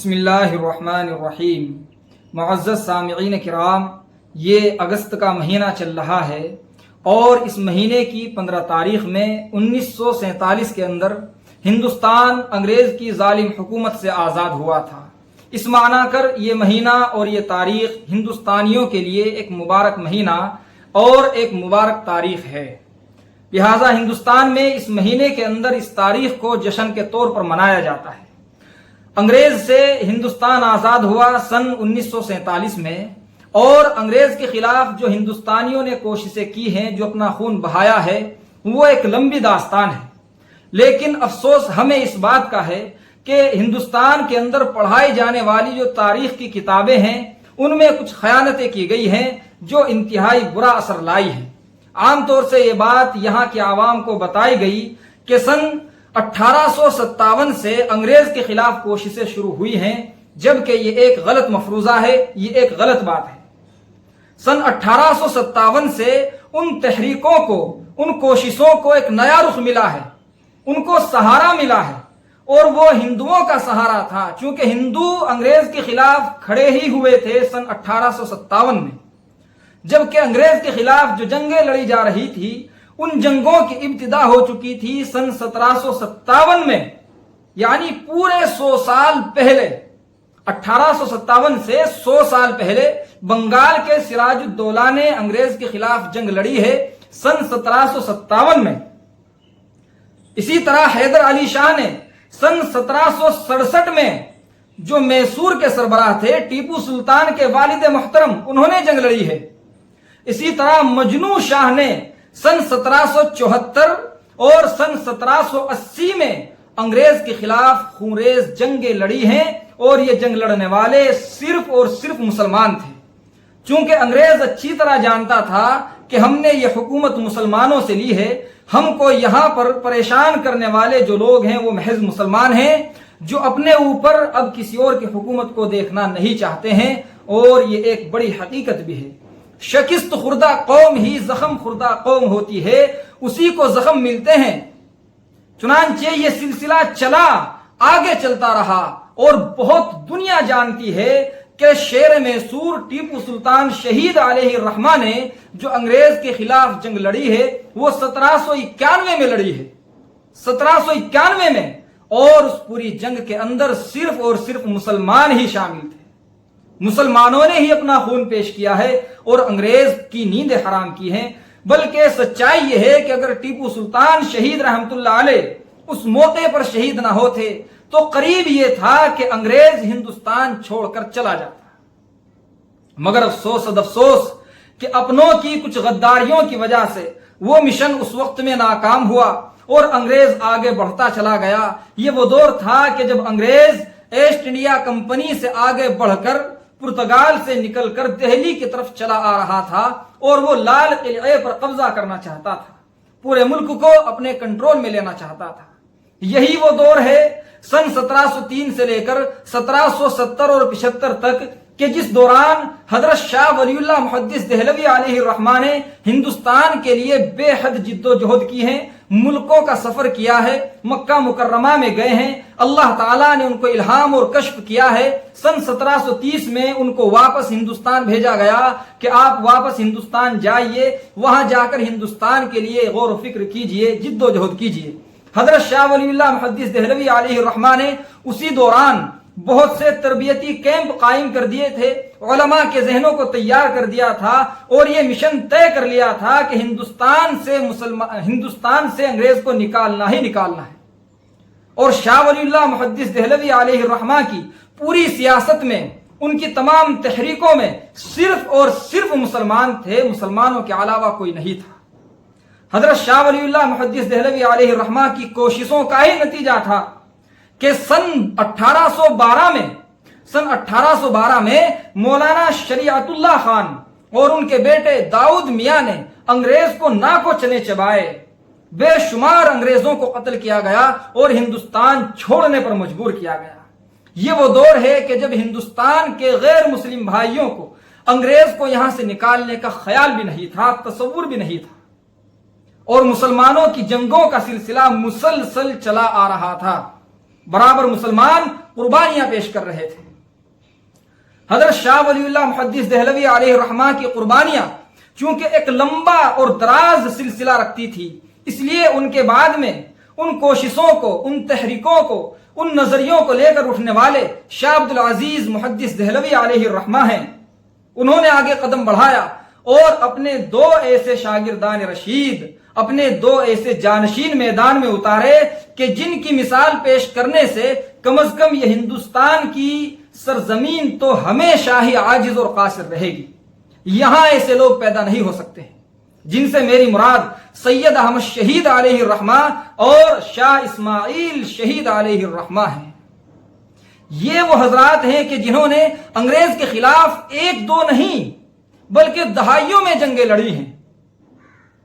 بسم اللہ الرحمن الرحیم۔ معزز سامعین کرام، یہ اگست کا مہینہ چل رہا ہے اور اس مہینے کی 15 تاریخ میں 1947 کے اندر ہندوستان انگریز کی ظالم حکومت سے آزاد ہوا تھا۔ اس معنی کر یہ مہینہ اور یہ تاریخ ہندوستانیوں کے لیے ایک مبارک مہینہ اور ایک مبارک تاریخ ہے۔ لہٰذا ہندوستان میں اس مہینے کے اندر اس تاریخ کو جشن کے طور پر منایا جاتا ہے۔ انگریز سے ہندوستان آزاد ہوا سن 1947 میں، اور انگریز کے خلاف جو ہندوستانیوں نے کوششیں کی ہیں، جو اپنا خون بہایا ہے، وہ ایک لمبی داستان ہے۔ لیکن افسوس ہمیں اس بات کا ہے کہ ہندوستان کے اندر پڑھائی جانے والی جو تاریخ کی کتابیں ہیں، ان میں کچھ خیانتیں کی گئی ہیں جو انتہائی برا اثر لائی ہیں۔ عام طور سے یہ بات یہاں کے عوام کو بتائی گئی کہ سن 1857 سے انگریز کے خلاف کوششیں شروع ہوئی ہیں، جبکہ یہ ایک غلط مفروضہ ہے، یہ ایک غلط بات ہے۔ سن 1857 سے ان تحریکوں کو، ان کوششوں کو ایک نیا رخ ملا ہے، ان کو سہارا ملا ہے، اور وہ ہندوؤں کا سہارا تھا، چونکہ ہندو انگریز کے خلاف کھڑے ہی ہوئے تھے سن 1857 میں۔ جبکہ انگریز کے خلاف جو جنگیں لڑی جا رہی تھی، ان جنگوں کی ابتدا ہو چکی تھی سن 1757 میں، یعنی پورے 100 سال پہلے۔ 1857 سے 100 سال پہلے بنگال کے سراج الدولہ نے انگریز کے خلاف جنگ لڑی ہے سن 1757 میں۔ اسی طرح حیدر علی شاہ نے سن 1767 میں، جو میسور کے سربراہ تھے، ٹیپو سلطان کے والد محترم، انہوں نے جنگ لڑی ہے۔ اسی طرح مجنو شاہ نے سن 1774 اور سن 1780 میں انگریز کے خلاف خونریز جنگیں لڑی ہیں، اور یہ جنگ لڑنے والے صرف اور صرف مسلمان تھے۔ چونکہ انگریز اچھی طرح جانتا تھا کہ ہم نے یہ حکومت مسلمانوں سے لی ہے، ہم کو یہاں پر پریشان کرنے والے جو لوگ ہیں وہ محض مسلمان ہیں، جو اپنے اوپر اب کسی اور کی حکومت کو دیکھنا نہیں چاہتے ہیں، اور یہ ایک بڑی حقیقت بھی ہے۔ شکست خوردہ قوم ہی زخم خوردہ قوم ہوتی ہے، اسی کو زخم ملتے ہیں۔ چنانچہ یہ سلسلہ چلا، آگے چلتا رہا، اور بہت دنیا جانتی ہے کہ شیر میسور ٹیپو سلطان شہید علیہ الرحمہ نے جو انگریز کے خلاف جنگ لڑی ہے، وہ 1791 میں لڑی ہے، 1791 میں، اور اس پوری جنگ کے اندر صرف اور صرف مسلمان ہی شامل تھے۔ مسلمانوں نے ہی اپنا خون پیش کیا ہے اور انگریز کی نیندیں حرام کی ہیں۔ بلکہ سچائی یہ ہے کہ اگر ٹیپو سلطان شہید رحمت اللہ علیہ اس موقع پر شہید نہ ہوتے تو قریب یہ تھا کہ انگریز ہندوستان چھوڑ کر چلا جاتا۔ مگر افسوس کہ اپنوں کی کچھ غداریوں کی وجہ سے وہ مشن اس وقت میں ناکام ہوا اور انگریز آگے بڑھتا چلا گیا۔ یہ وہ دور تھا کہ جب انگریز ایسٹ انڈیا کمپنی سے آگے بڑھ کر پرتگال سے نکل کر دہلی کی طرف چلا آ رہا تھا، اور وہ لال قلعے پر قبضہ کرنا چاہتا تھا، پورے ملک کو اپنے کنٹرول میں لینا چاہتا تھا۔ یہی وہ دور ہے سن 1703 سے لے کر 1770 اور 75 تک کہ جس دوران حضرت شاہ ولی اللہ محدث دہلوی علیہ الرحمہ نے ہندوستان کے لیے بے حد جد و جہد کی ہے، ملکوں کا سفر کیا ہے، مکہ مکرمہ میں گئے ہیں، اللہ تعالیٰ نے ان کو الہام اور کشف کیا ہے۔ سن 1730 میں ان کو واپس ہندوستان بھیجا گیا کہ آپ واپس ہندوستان جائیے، وہاں جا کر ہندوستان کے لیے غور و فکر کیجئے، جد و جہد کیجئے۔ حضرت شاہ ولی اللہ محدث دہلوی علیہ الرحمہ نے اسی دوران بہت سے تربیتی کیمپ قائم کر دیے تھے، علماء کے ذہنوں کو تیار کر دیا تھا، اور یہ مشن طے کر لیا تھا کہ ہندوستان سے انگریز کو نکالنا ہی نکالنا ہے۔ اور شاہ ولی اللہ محدث دہلوی علیہ الرحمہ کی پوری سیاست میں، ان کی تمام تحریکوں میں صرف اور صرف مسلمان تھے، مسلمانوں کے علاوہ کوئی نہیں تھا۔ حضرت شاہ ولی اللہ محدث دہلوی علیہ الرحمہ کی کوششوں کا ہی نتیجہ تھا کہ سن 1812 میں مولانا شریعت اللہ خان اور ان کے بیٹے داؤد میاں نے انگریز کو ناکو چنے چبائے، بے شمار انگریزوں کو قتل کیا گیا اور ہندوستان چھوڑنے پر مجبور کیا گیا۔ یہ وہ دور ہے کہ جب ہندوستان کے غیر مسلم بھائیوں کو انگریز کو یہاں سے نکالنے کا خیال بھی نہیں تھا، تصور بھی نہیں تھا، اور مسلمانوں کی جنگوں کا سلسلہ مسلسل چلا آ رہا تھا۔ برابر مسلمان قربانیاں پیش کر رہے تھے۔ حضرت شاہ ولی اللہ محدث دہلوی علیہ الرحمہ کی قربانیاں چونکہ ایک لمبا اور دراز سلسلہ رکھتی تھی، اس لیے ان کے بعد میں ان کوششوں کو، ان تحریکوں کو، ان نظریوں کو لے کر اٹھنے والے شاہ عبد العزیز محدث دہلوی علیہ الرحمہ ہیں۔ انہوں نے آگے قدم بڑھایا اور اپنے دو ایسے شاگردان رشید، اپنے دو ایسے جانشین میدان میں اتارے کہ جن کی مثال پیش کرنے سے کم از کم یہ ہندوستان کی سرزمین تو ہمیشہ ہی عاجز اور قاصر رہے گی۔ یہاں ایسے لوگ پیدا نہیں ہو سکتے ہیں، جن سے میری مراد سید احمد شہید علیہ الرحمہ اور شاہ اسماعیل شہید علیہ الرحمہ ہیں۔ یہ وہ حضرات ہیں کہ جنہوں نے انگریز کے خلاف ایک دو نہیں بلکہ دہائیوں میں جنگیں لڑی ہیں،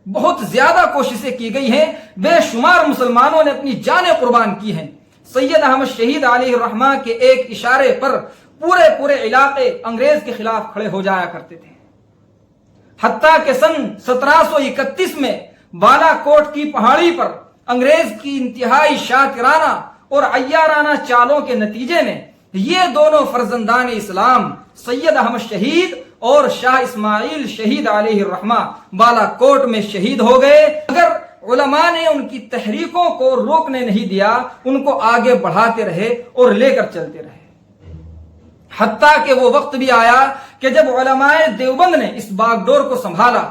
بہت زیادہ کوششیں کی گئی ہیں، بے شمار مسلمانوں نے اپنی جانیں قربان کی ہیں۔ سید احمد شہید علیہ الرحمہ کے ایک اشارے پر پورے علاقے انگریز کے خلاف کھڑے ہو جایا کرتے تھے، حتیٰ کہ سن 1731 میں بالا کوٹ کی پہاڑی پر انگریز کی انتہائی شاکرانہ اور عیارانہ چالوں کے نتیجے میں یہ دونوں فرزندان اسلام سید احمد شہید اور شاہ اسماعیل شہید علیہ الرحمہ بالا کوٹ میں شہید ہو گئے، مگر علماء نے ان کی تحریکوں کو روکنے نہیں دیا، ان کو آگے بڑھاتے رہے اور لے کر چلتے رہے، حتیٰ کہ وہ وقت بھی آیا کہ جب علماء دیوبند نے اس باغ ڈور کو سنبھالا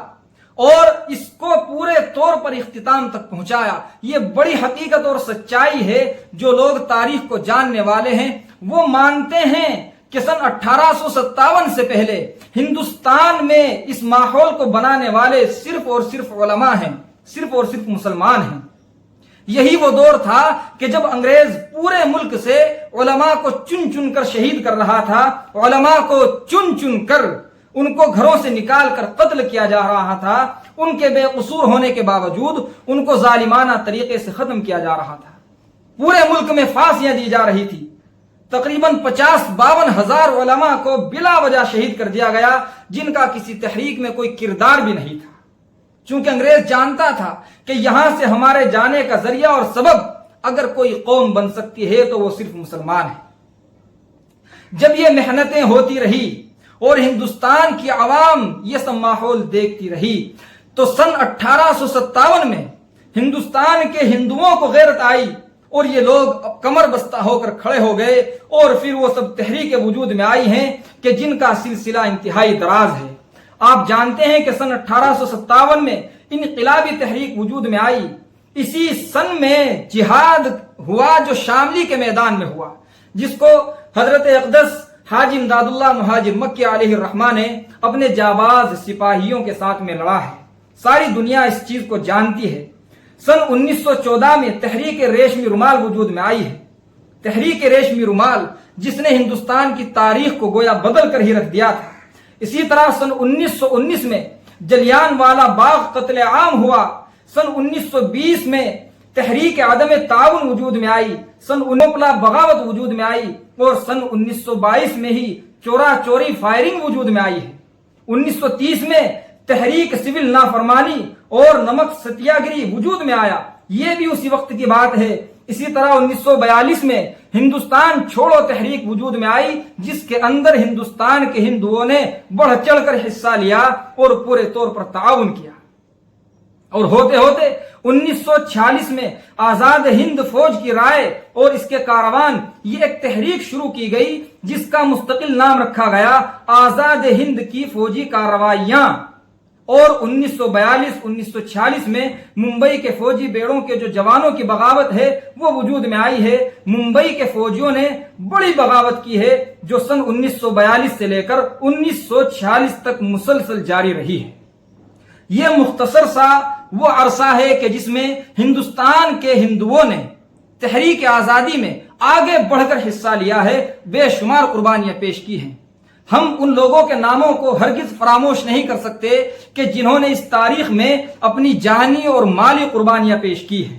اور اس کو پورے طور پر اختتام تک پہنچایا۔ یہ بڑی حقیقت اور سچائی ہے، جو لوگ تاریخ کو جاننے والے ہیں وہ مانتے ہیں کہ سن 1857 سے پہلے ہندوستان میں اس ماحول کو بنانے والے صرف اور صرف علماء ہیں، صرف اور صرف مسلمان ہیں۔ یہی وہ دور تھا کہ جب انگریز پورے ملک سے علماء کو چن چن کر شہید کر رہا تھا، علماء کو چن چن کر ان کو گھروں سے نکال کر قتل کیا جا رہا تھا، ان کے بے قصور ہونے کے باوجود ان کو ظالمانہ طریقے سے ختم کیا جا رہا تھا۔ پورے ملک میں پھانسیاں دی جا رہی تھی، تقریباً 50-52 ہزار علماء کو بلا وجہ شہید کر دیا گیا، جن کا کسی تحریک میں کوئی کردار بھی نہیں تھا، چونکہ انگریز جانتا تھا کہ یہاں سے ہمارے جانے کا ذریعہ اور سبب اگر کوئی قوم بن سکتی ہے تو وہ صرف مسلمان ہے۔ جب یہ محنتیں ہوتی رہی اور ہندوستان کی عوام یہ سب ماحول دیکھتی رہی تو سن 1857 میں ہندوستان کے ہندوؤں کو غیرت آئی اور یہ لوگ اب کمر بستہ ہو کر کھڑے ہو گئے، اور پھر وہ سب تحریک وجود میں آئی ہیں کہ جن کا سلسلہ انتہائی دراز ہے۔ آپ جانتے ہیں کہ سن 1857 میں انقلابی تحریک وجود میں آئی، اسی سن میں جہاد ہوا جو شاملی کے میدان میں ہوا، جس کو حضرت اقدس حاجی امداد اللہ مہاجر مکی علیہ الرحمہ نے اپنے جاباز سپاہیوں کے ساتھ میں لڑا ہے۔ ساری دنیا اس چیز کو جانتی ہے۔ سن 1914 میں تحریک ریشمی رومال وجود میں آئی ہے، تحریک ریشمی رومال جس نے ہندوستان کی تاریخ کو گویا بدل کر ہی رکھ دیا تھا۔ اسی طرح سن 1919 میں جلیان والا باغ قتل عام ہوا، سن 1920 میں تحریک عدم تعاون وجود میں آئی، سن 19 بغاوت وجود میں آئی، اور سن 1922 میں ہی چورا چوری فائرنگ وجود میں آئی ہے۔ 1930 میں تحریک سول نافرمانی اور نمک ستیاگری وجود میں آیا، یہ بھی اسی وقت کی بات ہے۔ اسی طرح 1942 میں ہندوستان چھوڑو تحریک وجود میں آئی، جس کے اندر ہندوستان کے ہندوؤں نے بڑھ چڑھ کر حصہ لیا اور پورے طور پر تعاون کیا، اور ہوتے ہوتے 1946 میں آزاد ہند فوج کی رائے اور اس کے کاروان یہ ایک تحریک شروع کی گئی جس کا مستقل نام رکھا گیا آزاد ہند کی فوجی کارروائیاں، اور 1942-1946 میں ممبئی کے فوجی بیڑوں کے جو جوانوں کی بغاوت ہے وہ وجود میں آئی ہے۔ ممبئی کے فوجیوں نے بڑی بغاوت کی ہے جو سن 1942 سے لے کر 1946 تک مسلسل جاری رہی ہے۔ یہ مختصر سا وہ عرصہ ہے کہ جس میں ہندوستان کے ہندوؤں نے تحریک آزادی میں آگے بڑھ کر حصہ لیا ہے، بے شمار قربانیاں پیش کی ہیں۔ ہم ان لوگوں کے ناموں کو ہرگز فراموش نہیں کر سکتے کہ جنہوں نے اس تاریخ میں اپنی جانی اور مالی قربانیاں پیش کی ہیں۔